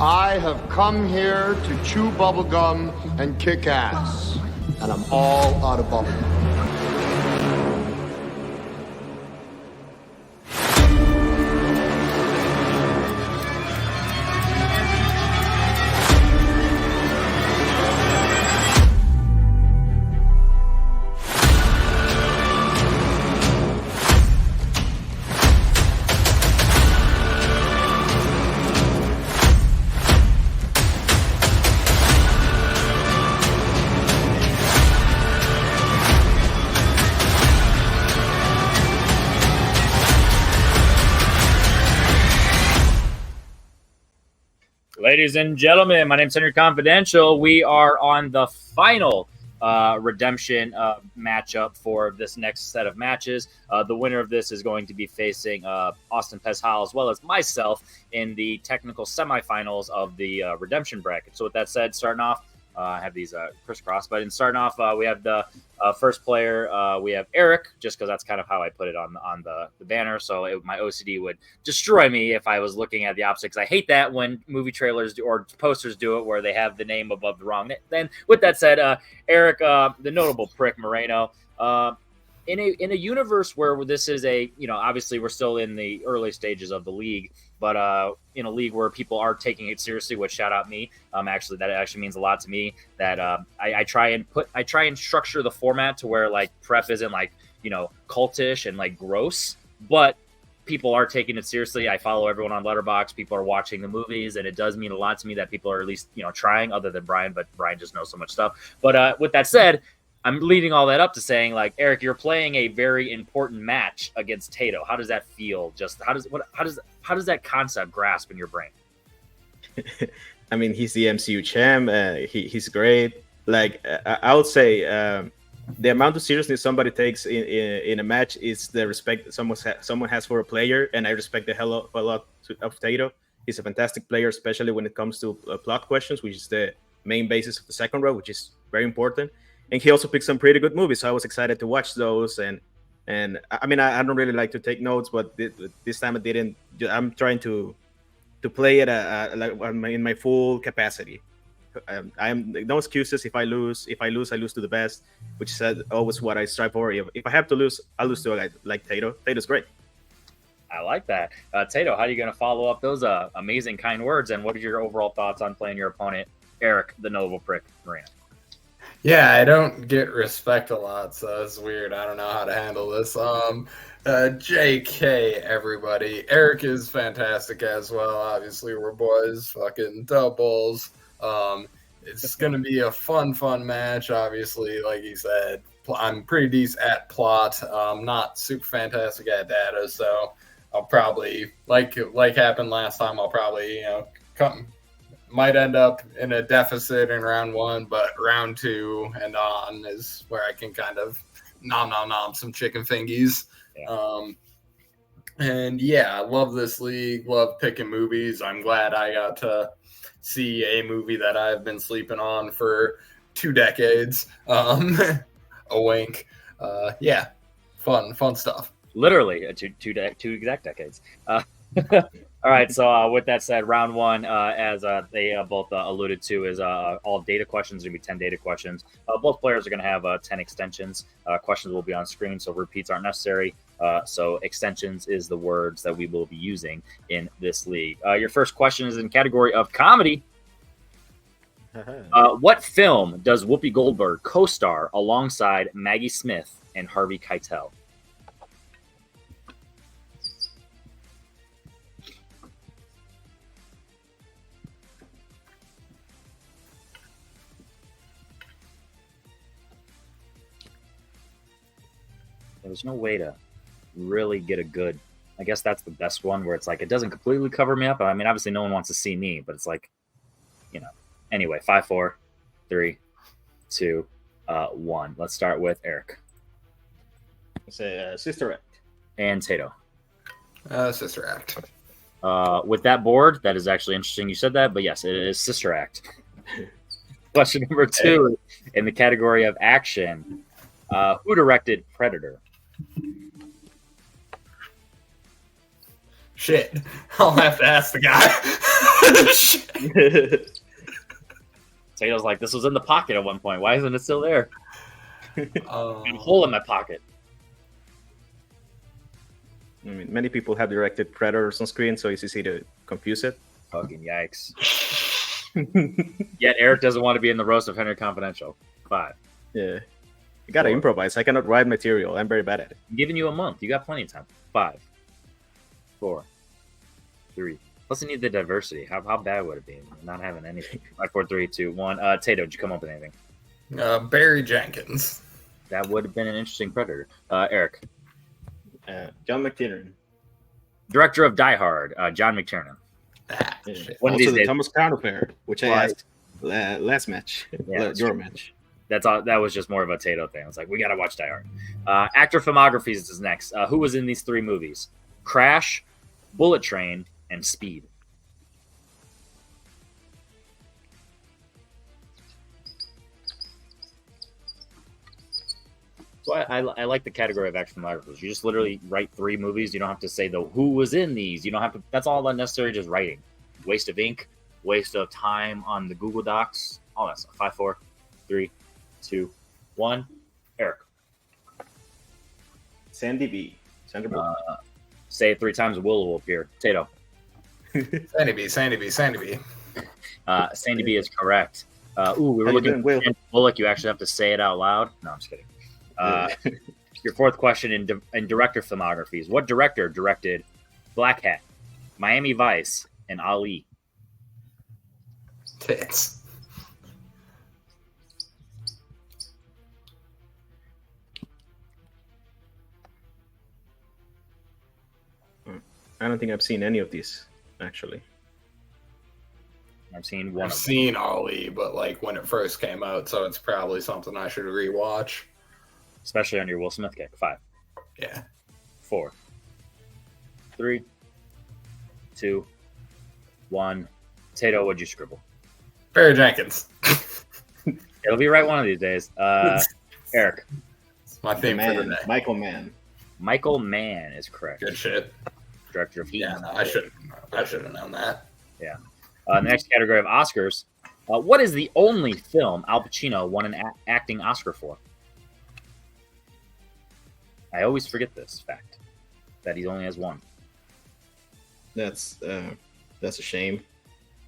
I have come here to chew bubblegum and kick ass. And I'm all out of bubblegum. Ladies and gentlemen, my name's Henry Confidential. We are on the final redemption matchup for this next set of matches. The winner of this is going to be facing Austin Pezhal as well as myself in the technical semifinals of the redemption bracket. So with that said, starting off, I have these crisscross, but in starting off, we have the first player. We have Erick, just because that's kind of how I put it on the banner. So my OCD would destroy me if I was looking at the opposite, because I hate that when movie trailers or posters do it where they have the name above the wrong. Then with that said, Erick, the notable prick Moreno. In a universe where this is obviously we're still in the early stages of the league, but in a league where people are taking it seriously, which shout out me, that actually means a lot to me. That I try and structure the format to where like prep isn't like cultish and like gross, but people are taking it seriously. I follow everyone on Letterboxd. People are watching the movies, and it does mean a lot to me that people are at least trying. Other than Brian, but Brian just knows so much stuff. But with that said, I'm leading all that up to saying, like, Erick, you're playing a very important match against Tato. How does that feel? Just how does that concept grasp in your brain? I mean, he's the MCU champ. He's great. Like I would say, the amount of seriousness somebody takes in a match is the respect that someone has for a player, and I respect the hell a lot of Tato. He's a fantastic player, especially when it comes to plot questions, which is the main basis of the second row, which is very important. And he also picked some pretty good movies, so I was excited to watch those. And I mean, I don't really like to take notes, but this time I didn't. I'm trying to play it in my full capacity. I'm no excuses. If I lose, I lose to the best, which is always what I strive for. If I have to lose, I lose to a guy like Tato. Tato's great. I like that. Tato, how are you going to follow up those amazing, kind words? And what are your overall thoughts on playing your opponent, Erick, the noble prick Moreno? Yeah, I don't get respect a lot, so it's weird. I don't know how to handle this. JK, everybody. Erick is fantastic as well. Obviously, we're boys, fucking doubles. It's going to be a fun match. Obviously, like you said, I'm pretty decent at plot. Not super fantastic at data, so I'll probably, like happened last time, I'll probably, might end up in a deficit in round one, but round two and on is where I can kind of nom some chicken fingies. Yeah. And yeah, I love this league, love picking movies. I'm glad I got to see a movie that I've been sleeping on for 2 decades. A wink. Yeah, fun stuff. Literally, two exact decades. All right, so with that said, round one, as they both alluded to, is all data questions. Going to be 10 data questions. Both players are going to have 10 extensions. Questions will be on screen, so repeats aren't necessary. So extensions is the words that we will be using in this league. Your first question is in category of comedy. What film does Whoopi Goldberg co-star alongside Maggie Smith and Harvey Keitel? There's no way to really get a good, I guess that's the best one where it's like, it doesn't completely cover me up. I mean, obviously no one wants to see me, but it's like, anyway, 5, 4, 3, 2, 1. Let's start with Erick. Say Sister Act. And Tato. Sister Act. With that board, that is actually interesting you said that, but yes, it is Sister Act. Question number 2 in the category of action. Who directed Predator? Shit. I'll have to ask the guy. Tato's like, this was in the pocket at one point. Why isn't it still there? A hole in my pocket. I mean, many people have directed predators on screen, so it's easy to confuse it. Fucking yikes. Yet Eric doesn't want to be in the roast of Henry Confidential. 5. Yeah. You gotta improvise. I cannot write material. I'm very bad at it. I'm giving you a month. You got plenty of time. 5, 4, 3. Plus, you need the diversity. How bad would it be not having anything? 5, 4, 3, 2, 1. Tato, did you come up with anything? Barry Jenkins. That would have been an interesting predator. Eric. John McTiernan. Director of Die Hard, John McTiernan. One of Also these the days. Thomas Crown Affair, which I asked last match. Yeah, Your match. That's all. That was just more of a Tato thing. I was like, we got to watch Die Hard. Actor filmographies is next. Who was in these 3 movies? Crash, Bullet Train, and Speed. So I like the category of action filmographers. You just literally write 3 movies. You don't have to say who was in these. You don't have to. That's all unnecessary. Just writing. Waste of ink. Waste of time on the Google Docs. All that stuff. 5, 4, 3, 2, 1. Eric. Sandy B. Sandra Bullock. Say it 3 times. Will appear. Tato. Sandy B. Sandy B. Sandy B. Sandy B is correct. We were looking for Sandra Bullock. You actually have to say it out loud. No, I'm just kidding. Your 4th question in director filmographies. What director directed Black Hat, Miami Vice, and Ali? Tits. I don't think I've seen any of these, actually. I've seen one. I've seen Ali, but like when it first came out, so it's probably something I should rewatch. Especially on your Will Smith kick. 5, Yeah. 4, 3, 2, 1. Tato, what'd you scribble? Barry Jenkins. It'll be right one of these days. Eric. It's my theme for the day. Michael Mann. Michael Mann is correct. Good shit. Director of Heat. Yeah, no, I should have known that. Yeah. The next category of Oscars. What is the only film Al Pacino won an acting Oscar for? I always forget this fact, that he only has 1. That's a shame.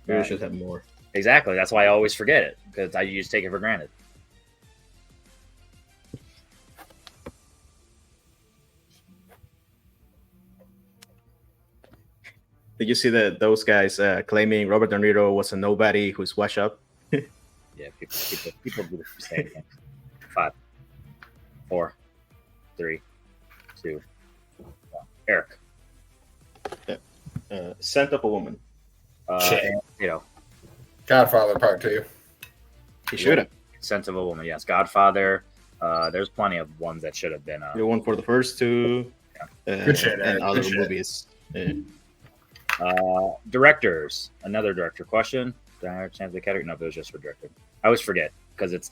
Maybe we should have more. Exactly. That's why I always forget it, because I just take it for granted. Did you see those guys claiming Robert De Niro was a nobody who's washed up? Yeah, people do the same thing. 5, 4, 3, 2, 1. Eric. Scent of a Woman. Godfather Part 2. He should have. Scent of a Woman. Yes, Godfather. There's plenty of ones that should have been. The one for the first 2. Good shit, Eric. And other Good shit. movies. Directors. Another director question. Did I have a chance to category? No, it was just for director. I always forget because it's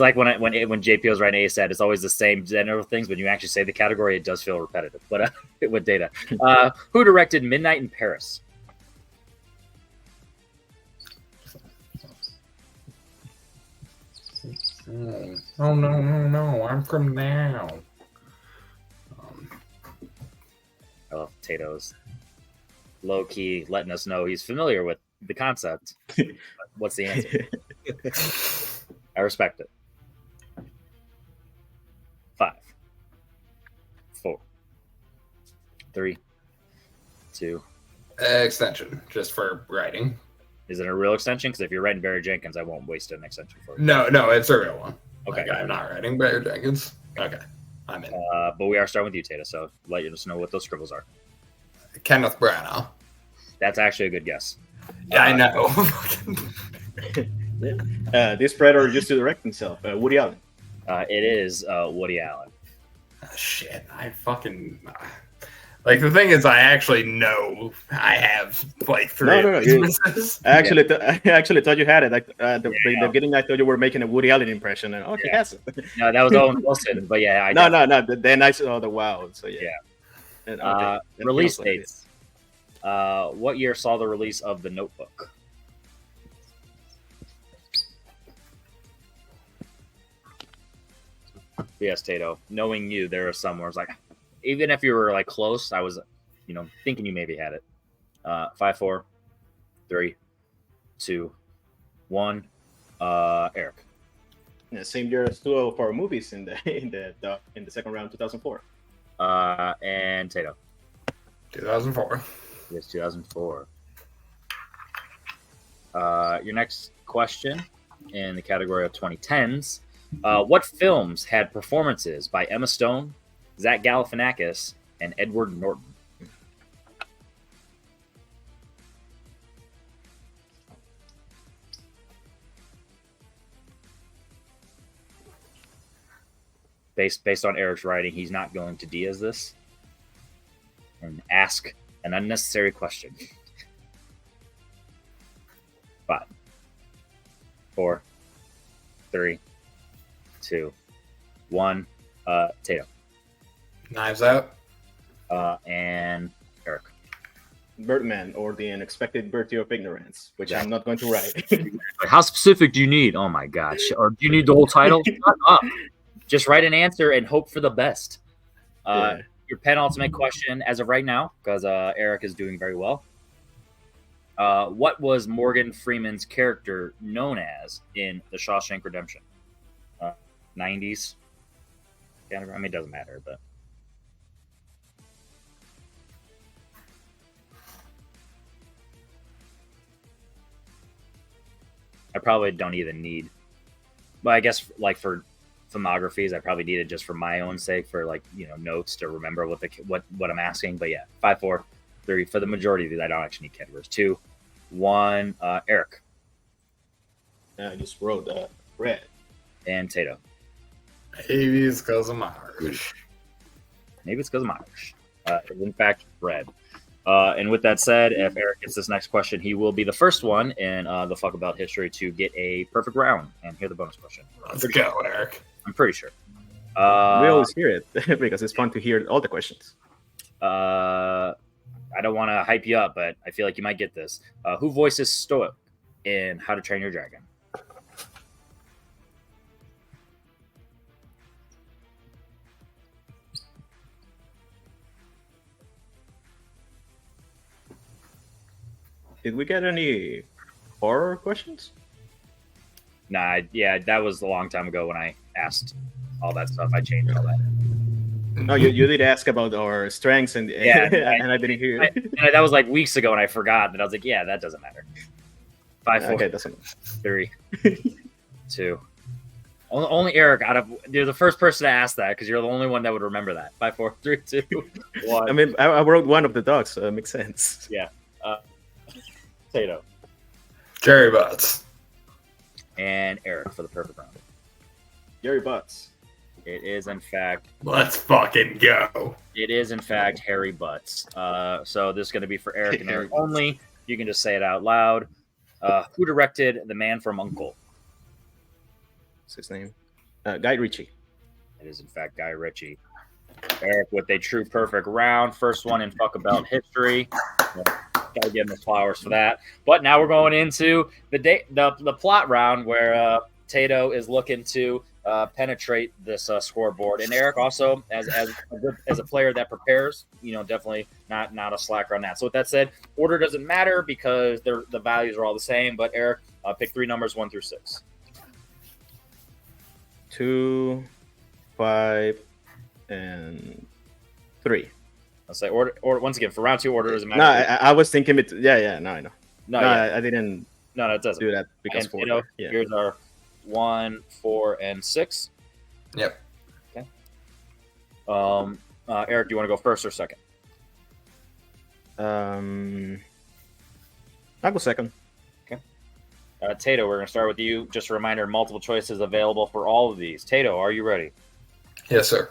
like when JP was writing ASAT, it's always the same general things. When you actually say the category, it does feel repetitive. But with data, who directed Midnight in Paris? Oh no! I'm from now. I love Tato's low key letting us know he's familiar with the concept. What's the answer? I respect it. 5, 4, 3, 2. Extension, just for writing. Is it a real extension? Because if you're writing Barry Jenkins, I won't waste an extension for you. No, it's a real one. Okay. Like, I'm not writing Barry Jenkins. Okay, I'm in. But we are starting with you, Tato, so let us know what those scribbles are. Kenneth Branagh. That's actually a good guess. Yeah, I know. This predator used to direct himself. Woody Allen. It is Woody Allen. Shit, I fucking... Like, the thing is, I actually know I have, like, 3 No. Christmases. I actually thought you had it. Like, the beginning, I thought you were making a Woody Allen impression. And, he has it. No, that was Owen Wilson. But yeah, No. Then I saw the wow. So yeah. Release dates. What year saw the release of The Notebook? Yes, Tato. Knowing you, there are some where it's like, even if you were like close, I was, thinking you maybe had it. 5, 4, 3, 2, 1. Eric. Yeah, same year as 204 movies in the second round, 2004. And Tato. 2004. Yes, 2004. Your next question in the category of 2010s. What films had performances by Emma Stone, Zach Galifianakis, and Edward Norton? Based on Eric's writing, he's not going to Diaz this and ask an unnecessary question. 5, 4, 3, 2, 1. Tato. Knives Out. And Eric. Birdman, or The Unexpected Birthday of Ignorance, which I'm not going to write. How specific do you need? Oh my gosh. Or do you need the whole title? Shut up. Just write an answer and hope for the best. Your penultimate question as of right now, because Eric is doing very well. What was Morgan Freeman's character known as in The Shawshank Redemption? 90s. I mean, it doesn't matter, but. I probably don't even need. But I guess, like, for filmographies, I probably need it just for my own sake, for notes to remember what I'm asking. But yeah, 5, 4, 3 for the majority of these. I don't actually need categories. 2, 1. Eric. I just wrote Red. And Tato. Maybe it's because I'm Irish. Maybe it's because I'm Irish. In fact, Red. And with that said, if Eric gets this next question, he will be the first one in the Fuck About history to get a perfect round and hear the bonus question. Let's go, Eric. I'm pretty sure. We always hear it because it's fun to hear all the questions. I don't want to hype you up, but I feel like you might get this. Who voices Stoic in How to Train Your Dragon? Did we get any horror questions? Nah, yeah, that was a long time ago when I asked all that stuff. I changed all that. No, you did ask about our strengths, and and I didn't hear it. That was like weeks ago, and I forgot. And I was like, yeah, that doesn't matter. 5, 4, Okay, doesn't. 3, 2. Only Eric you're the first person to ask that because you're the only one that would remember that. 5, 4, 3, 2, 1. I mean, I wrote one of the dogs, so it makes sense. Yeah. Tato. Jerry Butts. And Eric for the perfect round. Jerry Butts. It is, in fact. Let's fucking go. It is, in fact, Harry Butts. So this is going to be for Eric and Eric only. You can just say it out loud. Who directed The Man from U.N.C.L.E.? What's his name? Guy Ritchie. It is, in fact, Guy Ritchie. Eric with a true perfect round. First one in Fuck About history. Gotta give him his flowers for that. But now we're going into the plot round where Tato is looking to penetrate this scoreboard, and Eric also as a player that prepares, definitely not a slacker on that. So with that said, order doesn't matter because the values are all the same. But Eric, pick 3 numbers 1 through 6. 2, 5, and 3. I'll say order once again for round 2. Order doesn't matter. No, I was thinking it. Yeah. No, I know. No, yeah. I didn't. No, it doesn't Do that because and, yours are 1, 4, and 6. Yep. Okay. Eric, do you want to go first or second? I'll go second. Okay. Tato, we're going to start with you. Just a reminder, multiple choices available for all of these. Tato, are you ready? Yes, sir.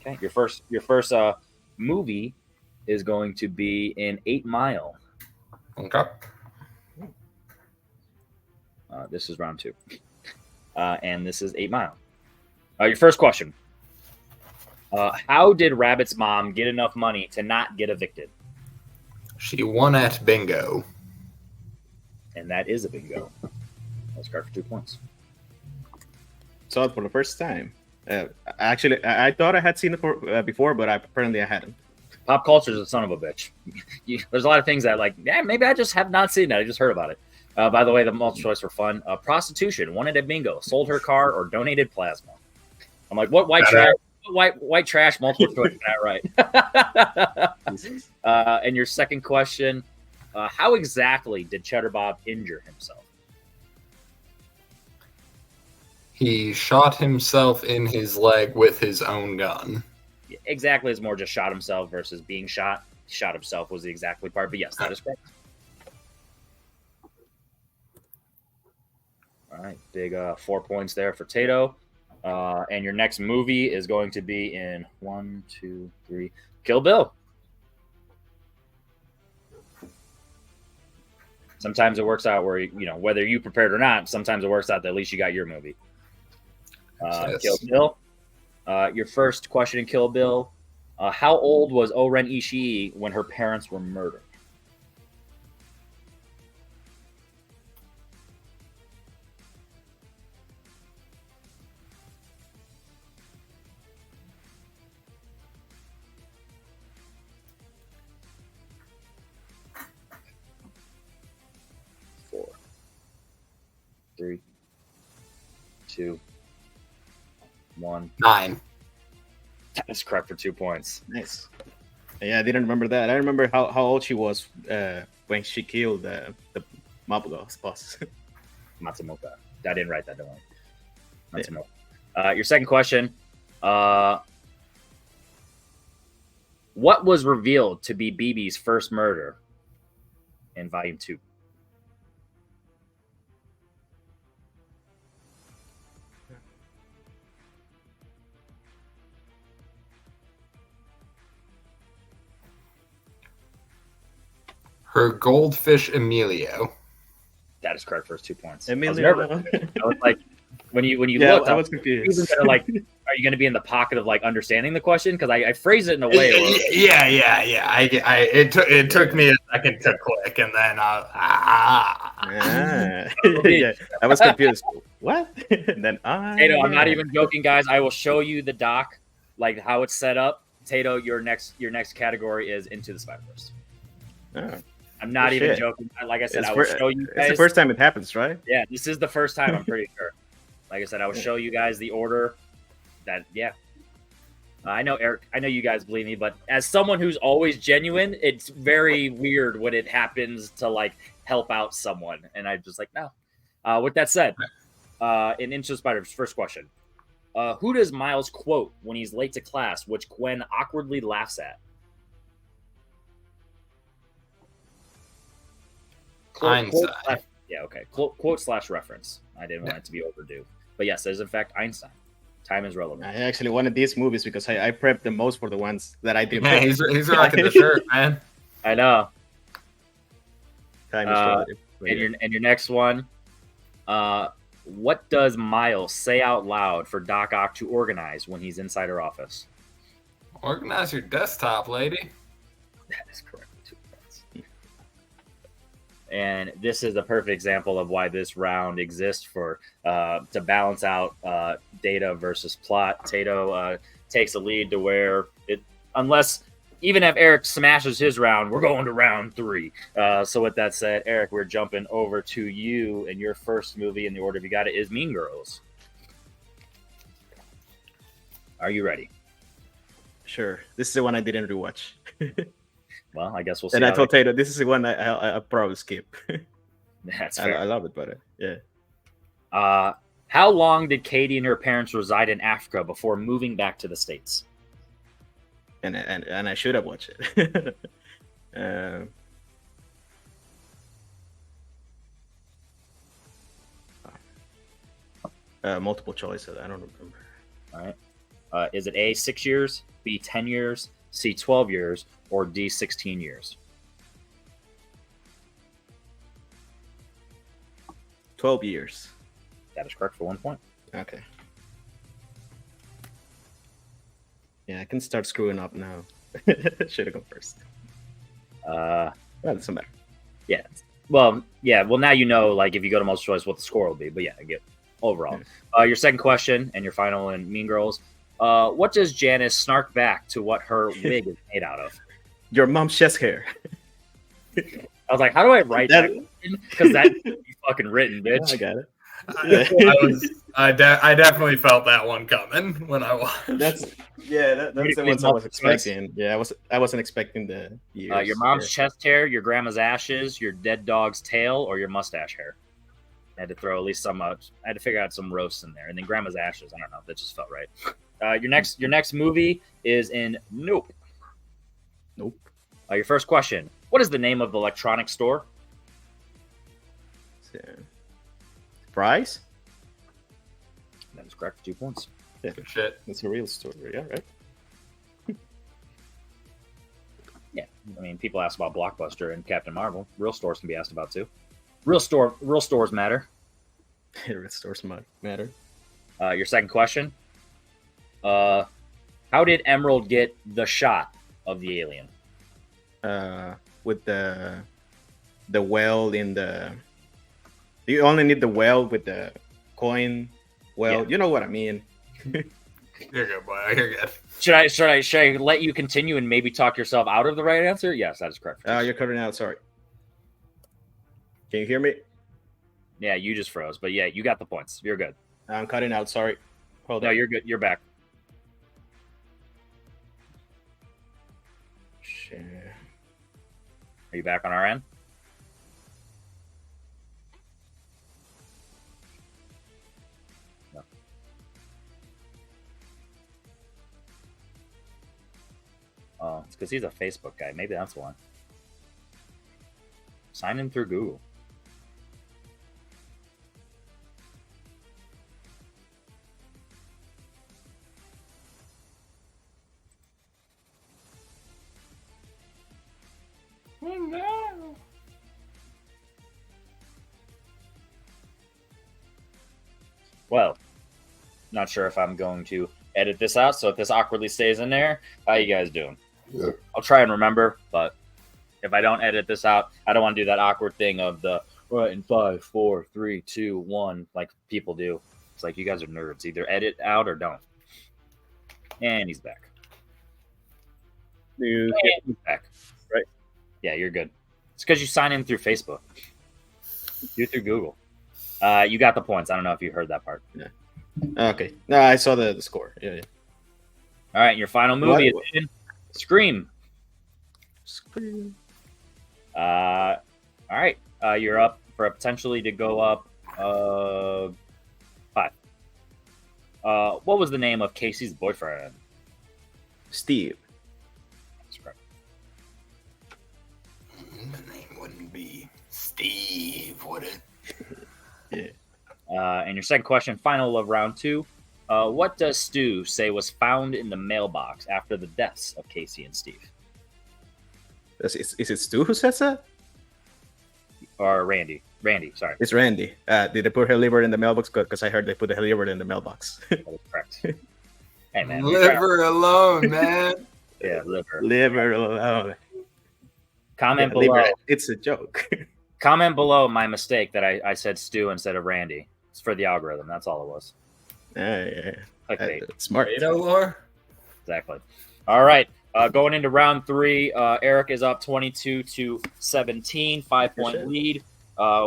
Okay. Your first movie is going to be in 8 Mile. Okay. This is round 2. And this is 8 Mile. Your first question. How did Rabbit's mom get enough money to not get evicted? She won at bingo. And that is a bingo. That's correct for 2 points. Saw it for the first time. Actually, I thought I had seen it before, but apparently I hadn't. Pop culture is a son of a bitch. There's a lot of things that, like, yeah, maybe I just have not seen that. I just heard about it. By the way, the multiple choice were fun. Prostitution, won it at bingo, sold her car, or donated plasma. I'm like, what white trash? White trash, multiple choice. That right. And your second question, how exactly did Cheddar Bob injure himself? He shot himself in his leg with his own gun. Exactly is more just shot himself versus being shot. Shot himself was the exactly part, but yes, that is correct. All right, big 4 points there for Tato. And your next movie is going to be in 1, 2, 3, Kill Bill. Sometimes it works out where, you know, whether you prepared or not, sometimes it works out that at least you got your movie. Yes. Kill Bill. Your first question in Kill Bill. How old was O-Ren Ishii when her parents were murdered? Four, 3, 2, 1. 9. That is correct for 2 points. Nice. Yeah, I didn't remember that. I remember how old she was when she killed the mob boss. Matsumoto. I didn't write that, don't worry. Matsumoto. Your second question. What was revealed to be BB's first murder in Volume 2? Her goldfish Emilio. That is correct. First 2 points. Emilio. I was like, when you Yeah, looked, I was confused. Like, are you going to be in the pocket of like understanding the question? Because I phrased it in a way. Where, Yeah. It took me a second to click, and then yeah, I was confused. What? And then Tato, I'm not even joking, guys. I will show you the doc, like how it's set up. Tato, your next category is Into the Spider-Verse. Oh. I'm not even joking. Like I said, I will show you guys. It's the first time it happens, right? Yeah, this is the first time, I'm pretty sure. Like I said, I will show you guys the order. I know, Eric, I know you guys believe me, but as someone who's always genuine, it's very weird when it happens to, like, help out someone. And I'm just like, no. With that said, in Into the Spider-Verse, first question. Who does Miles quote when he's late to class, which Gwen awkwardly laughs at? Einstein. Yeah, okay. Quote/reference. I didn't want it to be overdue. But yes, it is in fact Einstein. Time is relevant. I actually wanted these movies because I prepped the most for the ones that I did. Yeah, he's rocking the shirt, man. I know. Time is relative. And your next one. What does Miles say out loud for Doc Ock to organize when he's inside her office? Organize your desktop, lady. That is correct. And this is a perfect example of why this round exists for to balance out data versus plot. Tato takes a lead to where unless even if Eric smashes his round, we're going to round 3. So with that said, Eric, we're jumping over to you, and your first movie in the order we got it is Mean Girls. Are you ready? Sure. This is the one I didn't rewatch. Well, I guess we'll see. And I told Tato, this is the one I'll probably skip. That's fair. I love it, but yeah. How long did Katie and her parents reside in Africa before moving back to the States? And I should have watched it. Multiple choice. I don't remember. All right. Is it A, 6 years, B, 10 years, C, 12 years, or D, 16 years? 12 years. That is correct for 1 point. Okay. Yeah, I can start screwing up now. Should have gone first. Well, it doesn't matter. Yeah. Well, yeah. Well, now you know, like, if you go to multiple choice, what the score will be. But yeah, I get overall. Your second question and your final in Mean Girls. What does Janice snark back to what her wig is made out of? Your mom's chest hair. I was like, how do I write that? Because that should be fucking written, bitch. I got it. I definitely felt that one coming when I watched. That's the ones I was expecting. Yeah, I wasn't expecting the years. Your mom's chest hair, your grandma's ashes, your dead dog's tail, or your mustache hair. I had to throw at least some. I had to figure out some roasts in there, and then grandma's ashes. I don't know. That just felt right. Your next movie is in Nope. Nope. Your first question: what is the name of the electronics store? Price? That is correct for 2 points. Yeah, Shit. that's a real story. Yeah, right. Yeah, I mean, people ask about Blockbuster and Captain Marvel. Real stores can be asked about too. Real stores matter. Real stores matter. Your second question: how did Emerald get the shot of the alien? With the well in the. You only need the well with the coin. Well, Yeah. You know what I mean. You're good, boy. You're good. Should I let you continue and maybe talk yourself out of the right answer? Yes, that is correct. You're cutting out. Sorry. Can you hear me? Yeah, you just froze, but yeah, you got the points. You're good. I'm cutting out. Sorry. Hold No, on. you're good. You're back. Shit. Are you back on our end? No. Oh, it's because he's a Facebook guy. Maybe that's why. Sign in through Google. Well, not sure if I'm going to edit this out, so if this awkwardly stays in there, how you guys doing? Yeah. I'll try and remember, but if I don't edit this out, I don't want to do that awkward thing of the right in 5, 4, 3, 2, 1, like people do. It's like you guys are nerds. Either edit out or don't. And he's back. And he's back. Right. Yeah, you're good. It's because you sign in through Facebook. Do through Google. You got the points. I don't know if you heard that part. Yeah. Okay. No, I saw the score. Yeah. All right, your final movie What? is in Scream. Scream. All right, you're up for potentially to go up 5. What was the name of Casey's boyfriend? Steve. That's correct. The name wouldn't be Steve, would it? Yeah. And your second question, final of round 2. What does Stu say was found in the mailbox after the deaths of Casey and Steve? Is it Stu who says that? Or Randy? Randy, sorry. It's Randy. Did they put her liver in the mailbox? Because I heard they put the liver in the mailbox. That is correct. Hey, man. Leave her alone, man. Yeah, liver. Liver alone. Comment Yeah, below. liver, it's a joke. Comment below my mistake that I said Stu instead of Randy. It's for the algorithm. That's all it was. Yeah. Clickbait. Smart. Tomato lore? Exactly. All right. Going into round 3, Eric is up 22-17, 5-point lead.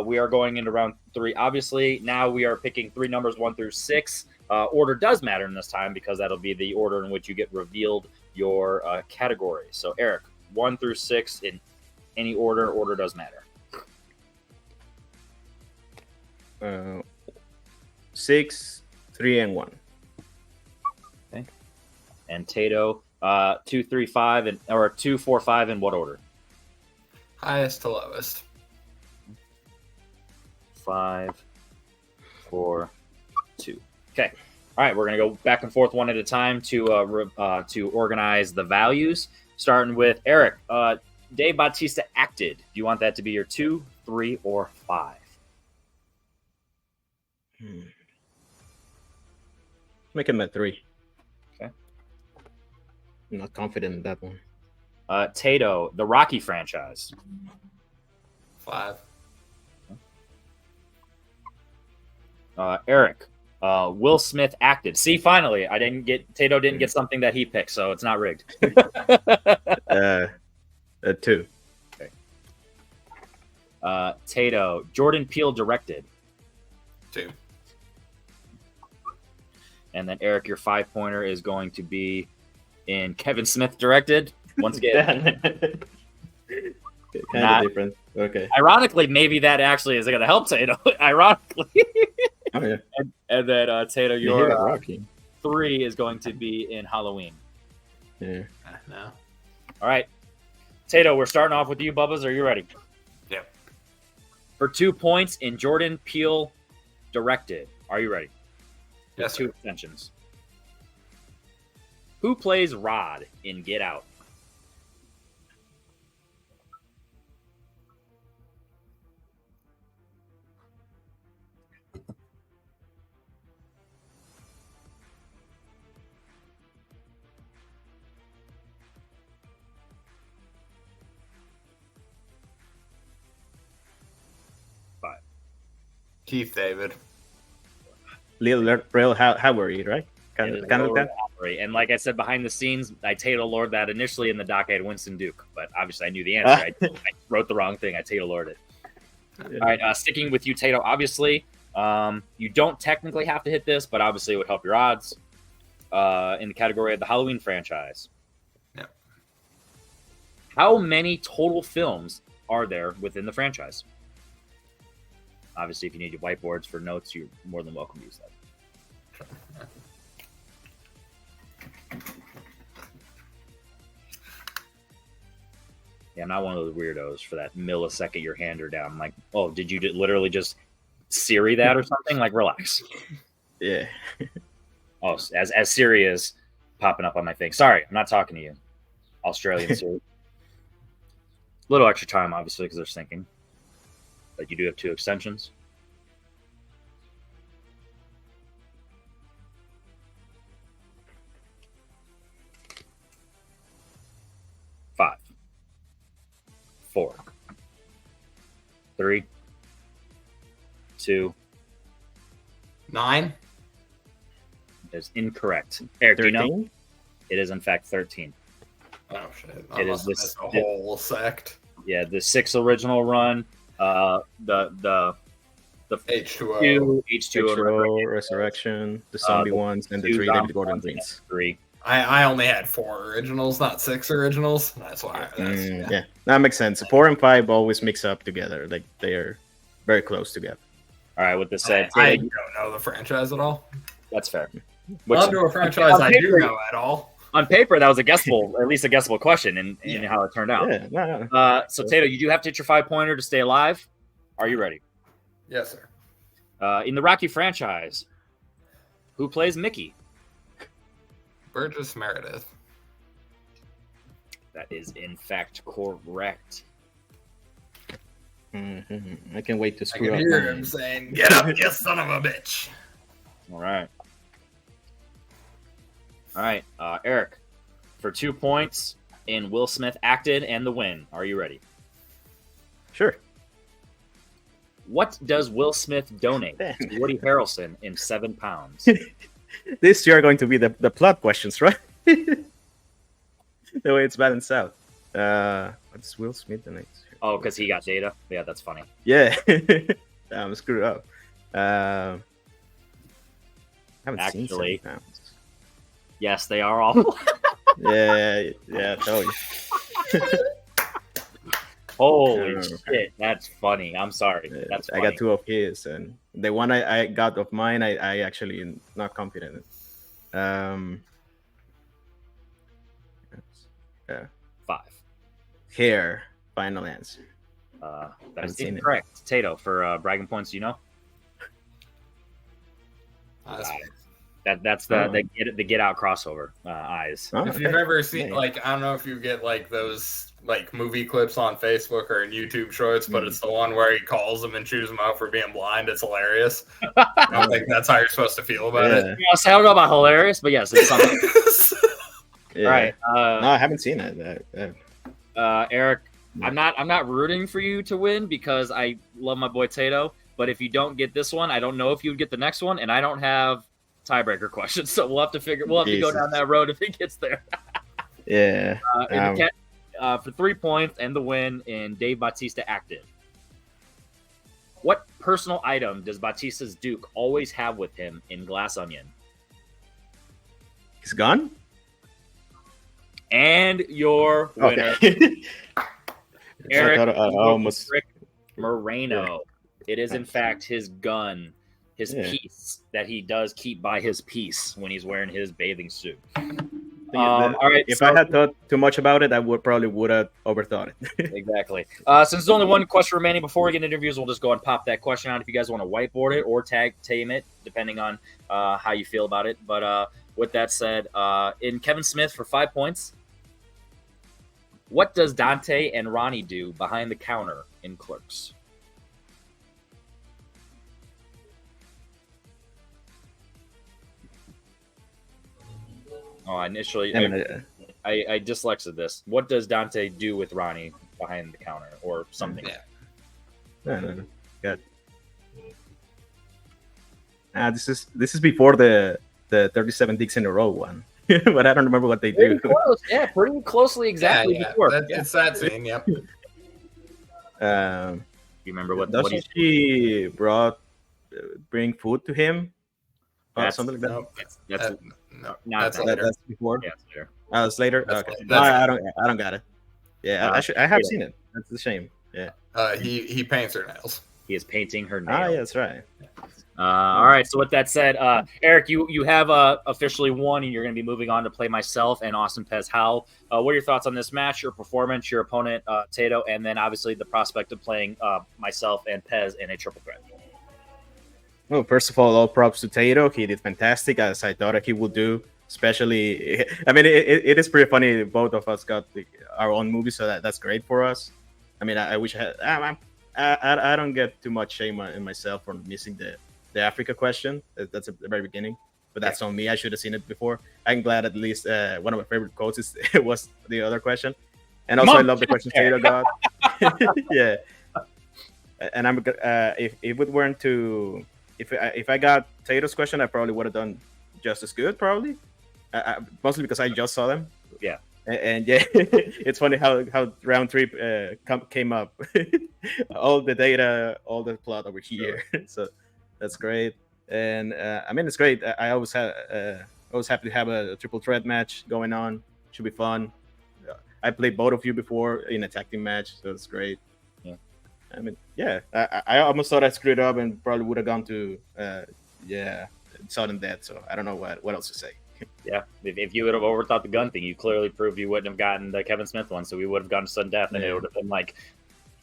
We are going into round 3. Obviously, now we are picking 3 numbers 1 through 6. Order does matter in this time because that'll be the order in which you get revealed your category. So, Eric, 1 through 6 in any order. Order does matter. 6, 3, and 1. Okay. And Tato, 2, 3, 5, or 2, 4, 5 in what order? Highest to lowest. 5, 4, 2. Okay. All right, we're gonna go back and forth one at a time to organize the values. Starting with Eric. Dave Bautista acted. Do you want that to be your 2, 3, or 5? Make him a 3. Okay. I'm not confident in that one. Tato, the Rocky franchise. 5. Erick, Will Smith acted. See, finally, Tato didn't get something that he picked, so it's not rigged. 2. Okay. Tato, Jordan Peele directed. 2. And then Erick, your 5-pointer is going to be in Kevin Smith directed. Once again, kind of different. Okay. Ironically, maybe that actually is going to help Tato. Ironically. Oh yeah. And then Tato, You hear that your Rocky? 3 is going to be in Halloween. Yeah. No. All right. Tato, we're starting off with you, Bubbas. Are you ready? Yep. For 2 points in Jordan Peele directed. Are you ready? Yes, 2 sir. extensions. Who plays Rod in Get Out? Keith David. Lil Rel Howard, right? Kind of like that. And like I said, behind the scenes, I Tato Lord that initially in the doc I had Winston Duke, but obviously I knew the answer. I wrote the wrong thing. I Tato Lord it. Yeah. All right, sticking with you, Tato. Obviously, you don't technically have to hit this, but obviously it would help your odds. In the category of the Halloween franchise. Yeah. How many total films are there within the franchise? Obviously, if you need your whiteboards for notes, you're more than welcome to use that. Yeah, I'm not one of those weirdos for that millisecond your hand are down. I'm like, oh, did you literally just Siri that or something? Like, relax. Yeah. Oh, as Siri is popping up on my thing. Sorry, I'm not talking to you. Australian Siri. Little extra time, obviously, because they're syncing. But you do have 2 extensions. Five, 4, 3, 2. 9. Is incorrect. Erick, do you know? 13? It is in fact 13. Oh shit! It is this- a whole sect. Yeah, the 6 original run. The H2O. 2 H2O, Resurrection, the zombie ones, and the 3 David Gordon Greens. 3. I only had 4 originals, not 6 originals. That's why. Yeah, that makes sense. 4 and 5 always mix up together. Like they are very close together. All right, with this said, I Tato, don't know the franchise at all. that's fair. Onto a franchise I do know at all. On paper, that was a guessable, at least a guessable question in how it turned out. Yeah, no. So, Tato, you do have to hit your 5-pointer to stay alive. Are you ready? Yes, sir. In the Rocky franchise, who plays Mickey? Burgess Meredith. That is, in fact, correct. Mm-hmm. I can wait to I screw can up. hear mine. him saying, "Get up, you son of a bitch." All right. All right, Erick, for 2 points in Will Smith acted and the win. Are you ready? Sure. What does Will Smith donate to Woody Harrelson in 7 pounds? These 2 are going to be the plot questions, right? The way it's balanced out. What's Will Smith the next? Oh, because he got data? Yeah, that's funny. Yeah. I'm screwed up. I haven't seen Actually. 7 pounds. Yes, they are all. Yeah, I told you. Holy Oh, shit, that's funny. I'm sorry. That's I funny. got 2 of his, and the one I got of mine, I actually am not confident in. Yeah. 5. Hair, final answer. That Haven't is seen it. incorrect. Tato, for bragging points, do you know? That's the Get Out crossover eyes. Oh, If okay. you've ever seen, Yeah. like, I don't know if you get like those like movie clips on Facebook or in YouTube Shorts, but it's the one where he calls them and chews them out for being blind. It's hilarious. I don't think that's how you're supposed to feel about Yeah. Yes, I don't know about hilarious, but yes, it's something. it. Yeah. All right. No, I haven't seen it. Eric, I'm not rooting for you to win because I love my boy Tato. But if you don't get this one, I don't know if you would get the next one, and I don't have tiebreaker questions, so we'll have to go down that road if he gets there. Yeah. For 3 points and the win in Dave Bautista active. What personal item does Bautista's Duke always have with him in Glass Onion? His gun? And your winner, Okay. Eric almost Rick Moreno. It is, in fact, his gun, his piece that he does keep by his piece when he's wearing his bathing suit. All right. If I had thought too much about it, I would have overthought it. Exactly. Since there's only one question remaining before we get interviews, we'll just go and pop that question out if you guys want to whiteboard it or tag team it, depending on how you feel about it. But with that said, in Kevin Smith for 5 points, what does Dante and Ronnie do behind the counter in Clerks? Oh, initially, I dyslexed this. What does Dante do with Ronnie behind the counter or something? No. Got. This is before the 37 dicks in a row one, but I don't remember what they do. Pretty closely exactly before. It's that scene. Yep. You remember what? Doesn't she bring food to him? Something like that. That's later. That's before. Yeah, it's later. Oh, it's later. That's okay. later. No, I don't got it. Yeah, I have seen it. That's a shame. Yeah. He paints her nails. He is painting her nails. Yeah, that's right. All right. So with that said, Eric, you have officially won, and you're going to be moving on to play myself and Austin Pez Howell. What are your thoughts on this match, your performance, your opponent, Tato, and then obviously the prospect of playing myself and Pez in a triple threat? Well, first of all props to Tato. He did fantastic, as I thought he would do. Especially, I mean, it is pretty funny. Both of us got our own movie, so that's great for us. I mean, I wish I had. I don't get too much shame in myself for missing the Africa question. That's at the very beginning, but that's on me. I should have seen it before. I'm glad at least one of my favorite quotes was the other question, and also I love the question Tato got. Yeah, and I'm if it weren't to. If I got Tato's question, I probably would have done just as good, probably. Mostly because I just saw them. Yeah. And yeah, it's funny how round 3 came up. All the data, all the plot over here. Sure. So that's great. And I mean, it's great. I always happy to have a triple threat match going on. Should be fun. I played both of you before in a tag team match, so it's great. I mean, yeah, I almost thought I screwed up and probably would have gone to, sudden death. So I don't know what else to say. Yeah, if you would have overthought the gun thing, you clearly proved you wouldn't have gotten the Kevin Smith one. So we would have gone to sudden death, and it would have been like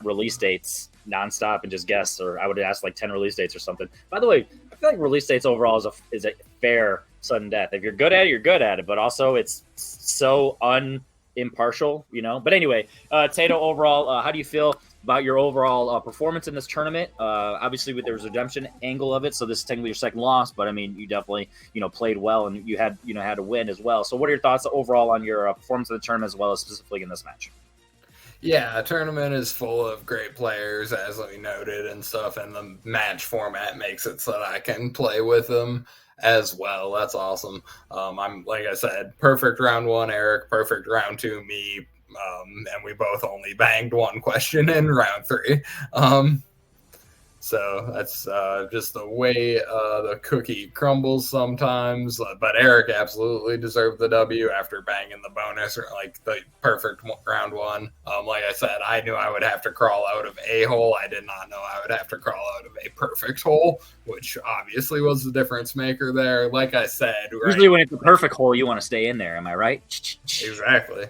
release dates nonstop and just guess. Or I would have asked like 10 release dates or something. By the way, I feel like release dates overall is a fair sudden death. If you're good at it, you're good at it. But also, it's so impartial, you know. But anyway, Tato, overall, how do you feel about your overall performance in this tournament? Obviously, there was a redemption angle of it, so this is technically your second loss. But I mean, you definitely played well, and you had to win as well. So, what are your thoughts overall on your performance in the tournament, as well as specifically in this match? Yeah, a tournament is full of great players, as we noted, and stuff, and the match format makes it so that I can play with them as well. That's awesome. I'm, like I said, perfect round 1, Eric, perfect round 2, me, and we both only banged one question in round 3. So that's just the way the cookie crumbles sometimes. But Eric absolutely deserved the W after banging the bonus, or like the perfect round 1. Like I said, I knew I would have to crawl out of a hole. I did not know I would have to crawl out of a perfect hole, which obviously was the difference maker there. Like I said, usually when it's a perfect hole, you want to stay in there. Am I right? Exactly.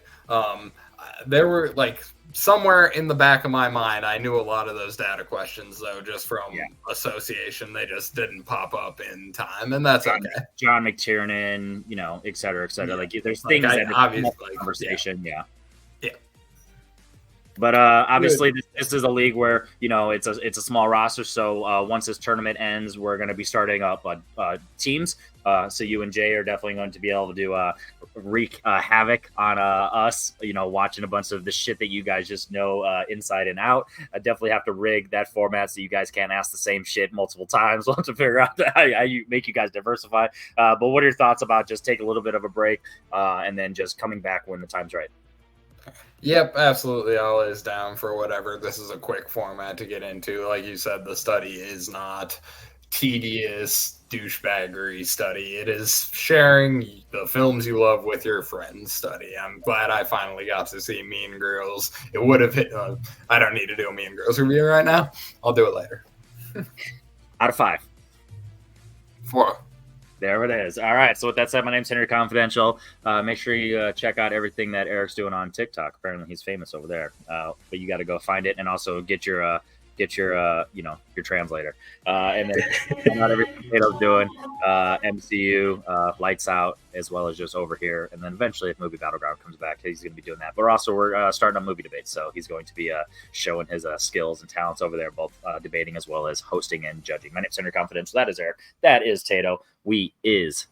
There were like somewhere in the back of my mind, I knew a lot of those data questions, though, just from association. They just didn't pop up in time, and that's okay. John McTiernan, et cetera, et cetera. Yeah. Like, there's things that obviously conversation. Yeah. But obviously, this is a league where it's a small roster. So once this tournament ends, we're going to be starting up teams. So you and Jay are definitely going to be able to wreak havoc on us. Watching a bunch of the shit that you guys just know inside and out. I definitely have to rig that format so you guys can't ask the same shit multiple times. We'll have to figure out how you make you guys diversify. But what are your thoughts about just take a little bit of a break and then just coming back when the time's right? Yep, absolutely. Always down for whatever. This is a quick format to get into. Like you said, the study is not tedious douchebaggery study. It is sharing the films you love with your friends study. I'm glad I finally got to see Mean Girls. It would have hit. I don't need to do a Mean Girls review right now. I'll do it later. Out of 5. 4. There it is. All right. So with that said, my name's Henry Confidential. Make sure you check out everything that Erick's doing on TikTok. Apparently he's famous over there. But you got to go find it and also get your translator. And then not everything Tato's doing, MCU, Lights Out, as well as just over here. And then eventually if Movie Battleground comes back, he's going to be doing that. But we're starting a movie debate. So he's going to be showing his skills and talents over there, both debating as well as hosting and judging. My name's Henry Confidential. That is Erick. That is Tato. We is